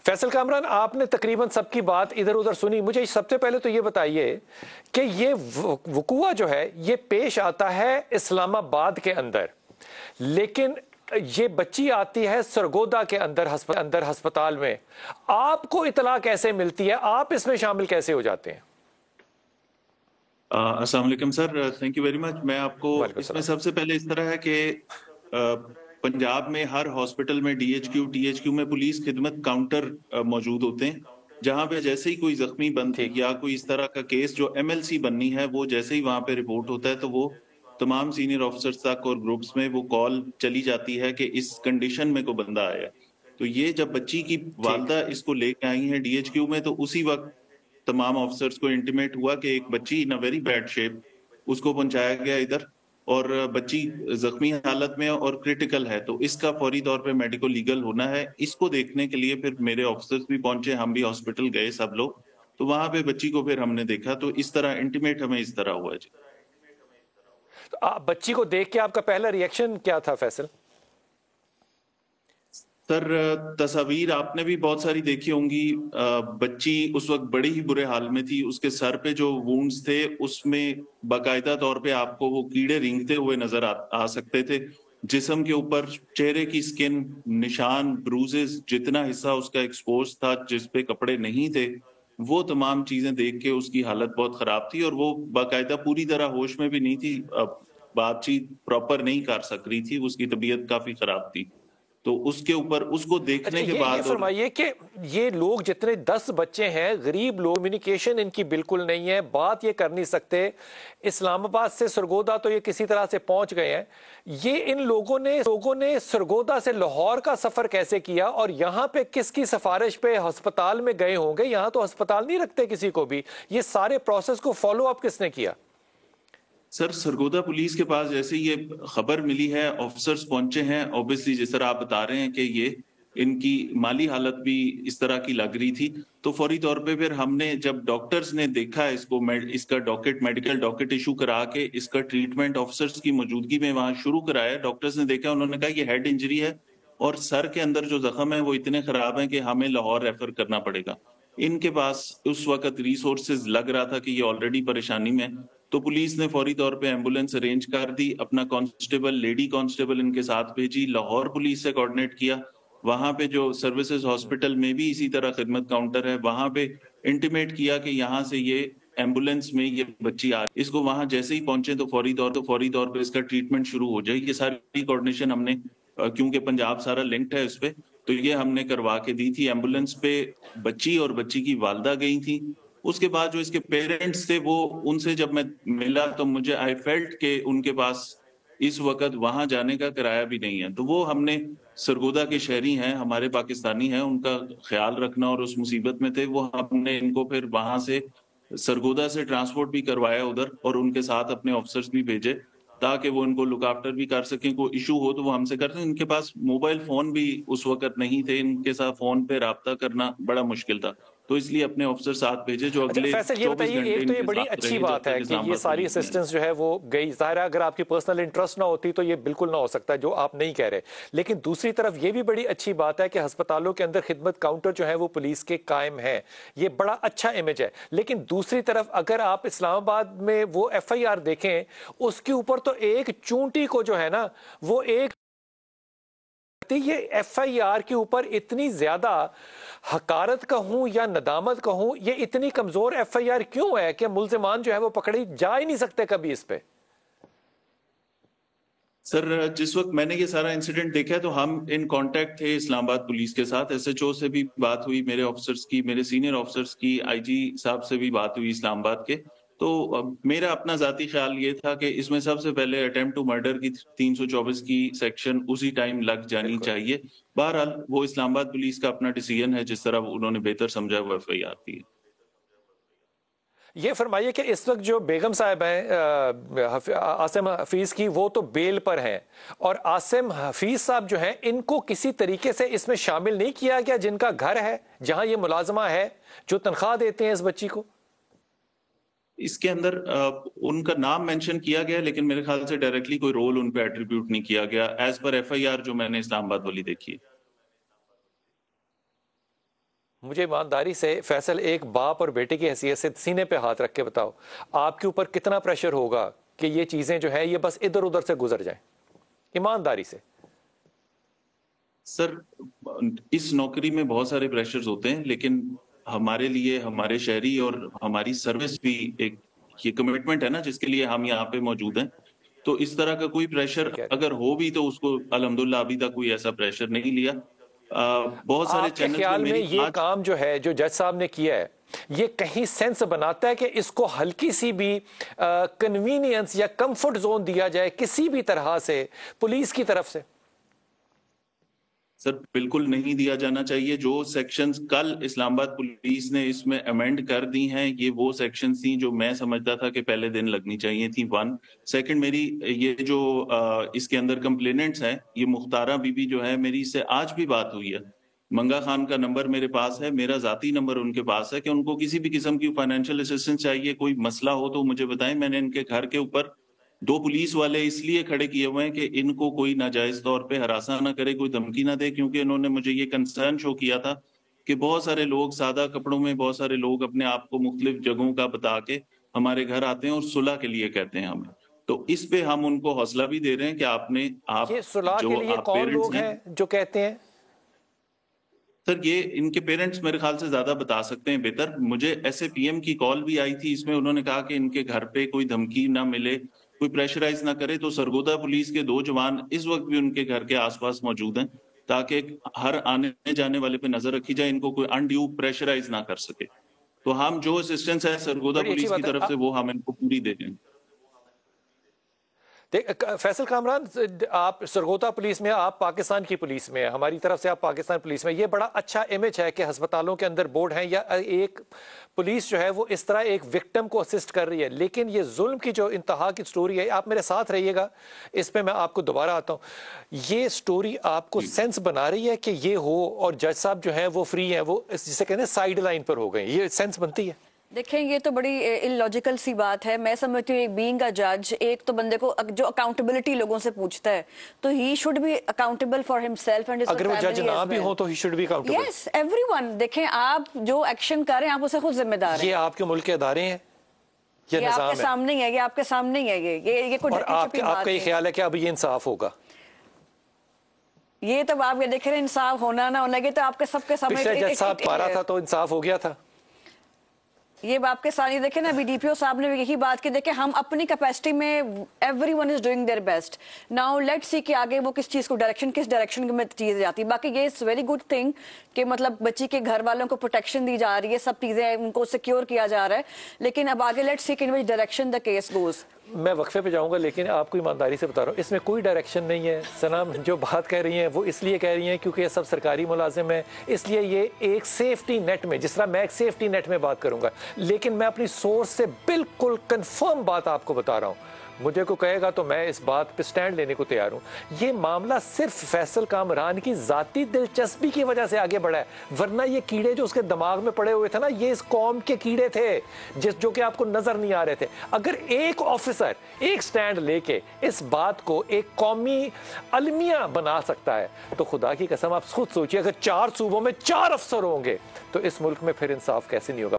फैसल कामरान, आपने तकरीबन सबकी बात इधर उधर सुनी। मुझे सबसे पहले तो ये बताइए कि ये वकुआ जो है ये पेश आता है इस्लामाबाद के अंदर, लेकिन ये बच्ची आती है सरगोदा के अंदर अस्पताल में। आपको इतला कैसे मिलती है, आप इसमें शामिल कैसे हो जाते हैं? अस्सलाम वालेकुम sir, thank you very much. मैं आपको वालेकुम इसमें सलाम। सबसे पहले इस तरह है कि पंजाब में हर हॉस्पिटल में टीएचक्यू में पुलिस खिदमत काउंटर मौजूद होते हैं, जहां पे जैसे ही कोई जख्मी ठीक। या कोई इस तरह का केस जो एमएलसी बननी है, वो जैसे ही वहां पे रिपोर्ट होता है तो वो तमाम सीनियर ऑफिसर्स तक और ग्रुप्स में वो कॉल चली जाती है कि इस कंडीशन में कोई बंदा आया। तो ये जब बच्ची की ठीक। वालदा इसको लेके आई है डीएचक्यू में, तो उसी वक्त तमाम ऑफिसर्स को इंटीमेट हुआ कि एक बच्ची इन अ वेरी बैड शेप, उसको पहुंचाया गया इधर, और बच्ची जख्मी हालत में और क्रिटिकल है, तो इसका फौरी तौर पे मेडिको लीगल होना है। इसको देखने के लिए फिर मेरे ऑफिसर्स भी पहुंचे, हम भी हॉस्पिटल गए सब लोग, तो वहां पे बच्ची को फिर हमने देखा। तो इस तरह इंटीमेट हमें इस तरह हुआ जी। तो बच्ची को देख के आपका पहला रिएक्शन क्या था फैसल? सर, तस्वीर आपने भी बहुत सारी देखी होंगी। बच्ची उस वक्त बड़ी ही बुरे हाल में थी। उसके सर पे जो वुंड्स थे उसमें बाकायदा तौर पे आपको वो कीड़े रेंगते हुए नजर आ सकते थे। जिस्म के ऊपर चेहरे की स्किन, निशान, ब्रूजेस, जितना हिस्सा उसका एक्सपोज था जिस पे कपड़े नहीं थे, वो तमाम चीजें देख के उसकी हालत बहुत खराब थी और वो बाकायदा पूरी तरह होश में भी नहीं थी, बातचीत प्रॉपर नहीं कर सक रही थी, उसकी तबीयत काफी खराब थी। तो उसके ऊपर उसको अच्छा, देखने के ये बाद और फरमाइए कि ये लोग जितने 10 बच्चे हैं, गरीब लोग, कम्युनिकेशन इनकी बिल्कुल नहीं है, बात ये कर नहीं सकते। इस्लामाबाद से सरगोदा तो ये किसी तरह से पहुंच गए हैं। ये इन लोगों ने सरगोदा से लाहौर का सफर कैसे किया और यहां पे किसकी सिफारिश पे अस्पताल में गए होंगे? यहां तो अस्पताल नहीं रखते किसी को भी। ये सारे प्रोसेस को फॉलो अप किसने किया? सर, सरगोदा पुलिस के पास जैसे ये खबर मिली है, ऑफिसर्स पहुंचे हैं। ऑब्वियसली जिस तरह आप बता रहे हैं कि ये इनकी माली हालत भी इस तरह की लग रही थी, तो फौरी तौर पे फिर हमने, जब डॉक्टर्स ने देखा इसको, इसका मेडिकल डॉकेट इशू करा के इसका ट्रीटमेंट ऑफिसर्स की मौजूदगी में वहां शुरू कराया। डॉक्टर्स ने देखा, उन्होंने कहा ये हेड इंजरी है और सर के अंदर जो जख्म है वो इतने खराब है कि हमें लाहौर रेफर करना पड़ेगा। इनके पास उस वक्त रिसोर्सेज लग रहा था कि ये ऑलरेडी परेशानी में, तो पुलिस ने फौरी तौर पे एम्बुलेंस अरेंज कर दी, अपना कांस्टेबल, लेडी कांस्टेबल इनके साथ भेजी, लाहौर पुलिस से कोऑर्डिनेट किया। वहां पे जो सर्विसेज हॉस्पिटल में भी इसी तरह खिदमत काउंटर है, वहां पे इंटीमेट किया कि यहाँ से ये एम्बुलेंस में ये बच्ची आ रही, इसको वहां जैसे ही पहुंचे तो फौरी तौर पे इसका ट्रीटमेंट शुरू हो जाए। ये सारी कोऑर्डिनेशन हमने, क्योंकि पंजाब सारा लिंक्ड है इस पे, तो ये हमने करवा के दी थी। एम्बुलेंस पे बच्ची और बच्ची की वालदा गई थी। उसके बाद जो इसके पेरेंट्स थे, वो, उनसे जब मैं मिला तो मुझे आई फेल्ट के उनके पास इस वक्त वहां जाने का किराया भी नहीं है। तो वो हमने, सरगोदा के शहरी हैं, हमारे पाकिस्तानी हैं, उनका ख्याल रखना और उस मुसीबत में थे, वो हमने इनको फिर वहां से सरगोदा से ट्रांसपोर्ट भी करवाया उधर, और उनके साथ अपने ऑफिसर्स भी भेजे ताकि वो इनको लुक आफ्टर भी कर सकें। कोई इशू हो तो वो हमसे करते हैं। इनके पास मोबाइल फोन भी उस वक्त नहीं थे, इनके साथ फोन पे राब्ता करना बड़ा मुश्किल था, तो इसलिए अपने ऑफिसर साथ भेजे जो अच्छा अगले फैसल, ये 24 बताइए, घंटे एक तो ये इनके बड़ी साथ अच्छी रहे जब बात तक है कि ये इस्लामाबाद सारी पुलिस ने आए। असिस्टेंस जो है वो गई। ज़ाहिर है अगर आपकी पर्सनल इंटरेस्ट ना होती तो ये बिल्कुल ना हो सकता, जो आप नहीं कह रहे। लेकिन दूसरी तरफ ये भी बड़ी अच्छी बात है कि अस्पतालों के अंदर खिदमत काउंटर जो है वो पुलिस के कायम है। ये बड़ा अच्छा इमेज है। लेकिन दूसरी तरफ अगर आप इस्लामाबाद में वो FIR देखें, उसके ऊपर तो एक चूंटी को जो है ना, वो एक, ये FIR के ऊपर इतनी ज्यादा हकारत कहूं या नदामत कहूं, ये इतनी कमजोर FIR क्यों है कि मुल्जिमान जो है वो पकड़े जा ही नहीं सकते कभी इस पे? सर, जिस वक्त मैंने ये सारा इंसिडेंट देखा है तो हम इन कांटेक्ट थे इस्लामाबाद पुलिस के साथ। SHO से भी बात हुई, मेरे ऑफिसर्स की, मेरे सीनियर ऑफिसर्स की, IG साहब से भी बात हुई इस्लामाबाद के। तो मेरा अपना जाती ख्याल ये था कि इसमें सबसे पहले अटेम्प्ट टू मर्डर की 324 की सेक्शन उसी टाइम लग जानी बिल्कुल। चाहिए। बहरहाल वो इस्लामाबाद पुलिस का अपना डिसीजन है, जिस तरह उन्होंने बेहतर समझा वो FIR थी। ये फरमाइए कि इस वक्त जो बेगम साहब हैं आसिम हफीज की, वो तो बेल पर हैं, और आसिम हफीज साहब जो हैं इनको किसी तरीके से इसमें शामिल नहीं किया गया, जिनका घर है, जहां ये मुलाजमा है, जो तनख्वाह देते हैं इस बच्ची को? इसके अंदर उनका नाम मेंशन किया गया, लेकिन मेरे ख्याल से डायरेक्टली कोई रोल उन पे एट्रीब्यूट नहीं किया गया, एज पर FIR जो मैंने इस्लामाबाद वाली देखी है। मुझे ईमानदारी से फैसल एक बाप और बेटे की हैसियत से सीने पे हाथ रख के बताओ, आपके ऊपर कितना प्रेशर होगा कि ये चीजें जो है ये बस इधर उधर से गुजर जाएं, ईमानदारी से। सर, इस नौकरी में बहुत सारे प्रेशर्स होते हैं, लेकिन हमारे लिए, हमारे शहरी और हमारी सर्विस भी एक ये कमिटमेंट है ना जिसके लिए हम यहाँ पे मौजूद हैं। तो इस तरह का कोई प्रेशर अगर हो भी तो उसको अल्हम्दुलिल्लाह अभी तक कोई ऐसा प्रेशर नहीं लिया। बहुत सारे आपके चैनल्स ख्याल में मेरी ये काम जो है जो जज साहब ने किया है ये कहीं सेंस बनाता है कि इसको हल्की सी भी कन्वीनियंस या कंफर्ट जोन दिया जाए किसी भी तरह से पुलिस की तरफ से? सर, बिल्कुल नहीं दिया जाना चाहिए। जो सेक्शंस कल इस्लामाबाद पुलिस ने इसमें अमेंड कर दी हैं, ये वो सेक्शंस थी जो मैं समझता था कि पहले दिन लगनी चाहिए थी। 1 सेकंड, मेरी ये जो इसके अंदर कंप्लेनेंट्स हैं, ये मुख्तारा बीबी जो है, मेरी इससे आज भी बात हुई है। मंगा खान का नंबर मेरे पास है, मेरा जाती नंबर उनके पास है कि उनको किसी भी किस्म की फाइनेंशियल असिस्टेंस चाहिए, कोई मसला हो तो मुझे बताएं। मैंने इनके घर के ऊपर 2 पुलिस वाले इसलिए खड़े किए हुए हैं कि इनको कोई नाजायज तौर पे हरासा ना करे, कोई धमकी ना दे, क्योंकि इन्होंने मुझे ये कंसर्न शो किया था कि बहुत सारे लोग सादा कपड़ों में, बहुत सारे लोग अपने आप को मुख्तलिफ जगहों का बता के हमारे घर आते हैं और सुलह के लिए कहते हैं हमें। तो इस पे हम उनको हौसला भी दे रहे हैं कि ये सुलह के लिए कौन पेरेंट्स लोग हैं जो कहते हैं? सर, ये इनके पेरेंट्स मेरे ख्याल से ज्यादा बता सकते हैं बेहतर। मुझे एसएपीएम की कॉल भी आई थी, इसमें उन्होंने कहा कि इनके घर पे कोई धमकी ना मिले, कोई प्रेशराइज ना करे। तो सरगोदा पुलिस के 2 जवान इस वक्त भी उनके घर के आसपास मौजूद हैं ताकि हर आने जाने वाले पे नजर रखी जाए, इनको कोई अनड्यू प्रेशराइज ना कर सके। तो हम जो असिस्टेंस है सरगोदा बड़ी अच्छी पुलिस की बात है। तरफ से वो हम इनको पूरी दे देंगे। फैसल कामरान, आप सरगोदा पुलिस में, आप पाकिस्तान की पुलिस में, हमारी तरफ से आप पाकिस्तान पुलिस में, ये बड़ा अच्छा इमेज है कि अस्पतालों के अंदर बोर्ड हैं या एक पुलिस जो है वो इस तरह एक विक्टिम को असिस्ट कर रही है। लेकिन ये जुल्म की जो इंतहा की स्टोरी है, आप मेरे साथ रहिएगा, इस पे मैं आपको दोबारा आता हूँ। ये स्टोरी आपको सेंस बना रही है कि ये हो और जज साहब जो है वो फ्री है, वो जिसे कहते हैं साइड लाइन पर हो गए, ये सेंस बनती है? देखें, ये तो बड़ी इलॉजिकल सी बात है। मैं समझती हूँ बीइंग अ जज, एक तो बंदे को जो अकाउंटेबिलिटी लोगों से पूछता है तो he should be accountable for himself and his family. अगर वो जज ना भी हो तो he should be accountable. Yes, everyone. देखें, आप जो एक्शन कर रहे हैं आप उसे खुद जिम्मेदार हैं। ये आपके मुल्क के अदारे हैं, ये आपके सामने ही है, ये आपके सामने ही है। ये कोई आपका ये ख्याल है कि अब ये इंसाफ होगा? ये तो आप ये देख रहे हैं, इंसाफ होना ना होना, ये तो आपके सबके सामने। पिछले जज साहब पारा था तो इंसाफ हो गया था। ये आपके साथ देखे ना, बीडीपीओ साहब ने भी यही बात की। देखे, हम अपनी कैपेसिटी में everyone is doing their best. Now let's see कि आगे वो किस चीज को किस डायरेक्शन में चीजें जाती है। बाकी ये इट्स वेरी गुड थिंग कि मतलब बच्ची के घर वालों को प्रोटेक्शन दी जा रही है, सब चीजें उनको सिक्योर किया जा रहा है। लेकिन अब आगे let's see in which direction the case goes. मैं वक्फे पे जाऊंगा, लेकिन आपको ईमानदारी से बता रहा हूँ इसमें कोई डायरेक्शन नहीं है। सनम जो बात कह रही हैं वो इसलिए कह रही हैं क्योंकि ये सब सरकारी मुलाजिम है, इसलिए ये एक सेफ्टी नेट में, जिस तरह मैं एक सेफ्टी नेट में बात करूंगा, लेकिन मैं अपनी सोर्स से बिल्कुल कंफर्म बात आपको बता रहा हूँ। मुझे को कहेगा तो मैं इस बात पे स्टैंड लेने को तैयार हूं। ये मामला सिर्फ फैसल कामरान की जाती दिलचस्पी की वजह से आगे बढ़ा है, वरना ये कीड़े जो उसके दिमाग में पड़े हुए थे ना, ये इस कौम के कीड़े थे जो कि आपको नजर नहीं आ रहे थे। अगर एक ऑफिसर एक स्टैंड लेके इस बात को एक कौमी अलमिया बना सकता है तो खुदा की कसम आप खुद सोचिए, अगर 4 सूबों में 4 अफसर होंगे तो इस मुल्क में फिर इंसाफ कैसे नहीं होगा।